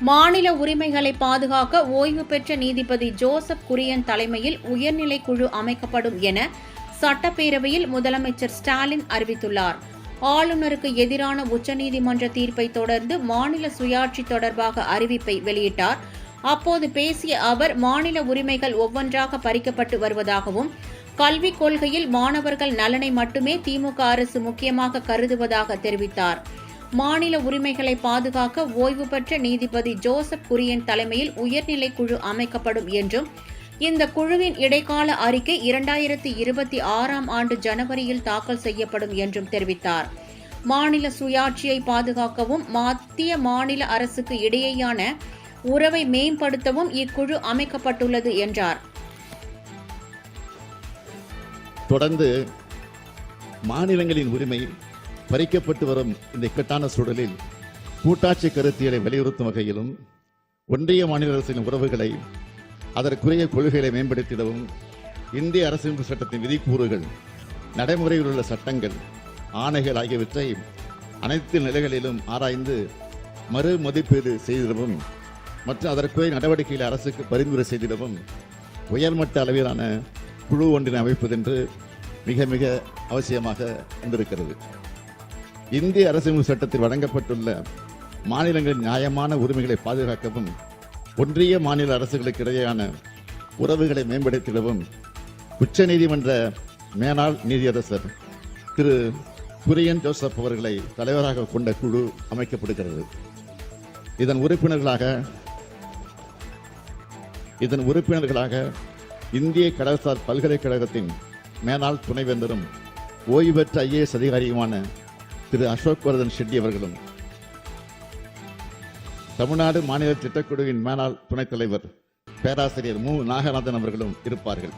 மாநில உரிமைகளை பாதுகாக்க ஓய்வு பெற்ற நீதிபதி ஜோசப் குரியன் தலைமையில் உயர்நிலை குழு அமைக்கப்படும் என சட்டப்பேரவையில் முதலமைச்சர் ஸ்டாலின் அறிவித்துள்ளார். ஆளுநருக்கு எதிரான உச்சநீதிமன்ற தீர்ப்பை தொடர்ந்து மாநில சுயாட்சி தொடர்பாக அறிவிப்பை வெளியிட்டார். அப்போது பேசிய அவர், மாநில உரிமைகள் ஒவ்வொன்றாக பறிக்கப்பட்டு வருவதாகவும், கல்விக் கொள்கையில் மாணவர்கள் நலனை மட்டுமே திமுக அரசு முக்கியமாக கருதுவதாக தெரிவித்தார். மாநில உரிமைகளை பாதுகாக்க ஓய்வு பெற்ற நீதிபதி ஜோசப் குரியன் தலைமையில் உயர்நிலை குழு அமைக்கப்படும் என்றும், இந்த குழுவின் இடைக்கால அறிக்கை 2026ஆம் ஆண்டு ஜனவரியில் தாக்கல் செய்யப்படும் என்றும் தெரிவித்தார். மாநில சுயாட்சியை பாதுகாக்கவும் மத்திய மாநில அரசுக்கு இடையேயான உறவை மேம்படுத்தவும் இக்குழு அமைக்கப்பட்டுள்ளது என்றார். தொடர்ந்து மாநிலங்களின் உரிமை பறிக்கப்பட்டு வரும் இந்த இக்கட்டான சூழலில் கூட்டாட்சி கருத்தியலை வலியுறுத்தும் வகையிலும், ஒன்றிய மாநில அரசின் உறவுகளை அதற்குரிய கொள்கைகளை மேம்படுத்திடவும், இந்திய அரசியலமைப்பு சட்டத்தின் விதிக்கூறுகள், நடைமுறையில் உள்ள சட்டங்கள், ஆணைகள் ஆகியவற்றை அனைத்து நிலைகளிலும் ஆராய்ந்து மறு மதிப்பீடு செய்திடவும் மற்றும் அதற்குரிய நடவடிக்கைகளை அரசுக்கு பரிந்துரை செய்திடவும் உயர்மட்ட அளவிலான குழு ஒன்றினை அமைப்பதென்று மிக மிக அவசியமாக வந்திருக்கிறது. இந்திய அரசியலமைப்பு சட்டத்தில் வழங்கப்பட்டுள்ள மாநிலங்களின் நியாயமான உரிமைகளை பாதுகாக்கவும், ஒன்றிய மாநில அரசுகளுக்கு இடையேயான உறவுகளை மேம்படுத்திடவும் உச்சநீதிமன்ற மேலாள் நீதியரசர் திரு குரியன் ஜோசப் அவர்களை தலைவராக கொண்ட குழு அமைக்கப்படுகிறது. இதன் உறுப்பினர்களாக இந்திய கடல்சார் பல்கலைக்கழகத்தின் மேலாள் துணைவேந்தரும் ஓய்வு பெற்ற IAS அதிகாரியுமான திரு அசோக் வர்தன் ஷெட்டி அவர்களும், தமிழ்நாடு மாநில திட்டக்குழுவின் மேலாள் துணைத் தலைவர் பேராசிரியர் மு. நாகநாதன் அவர்களும் இருப்பார்கள்.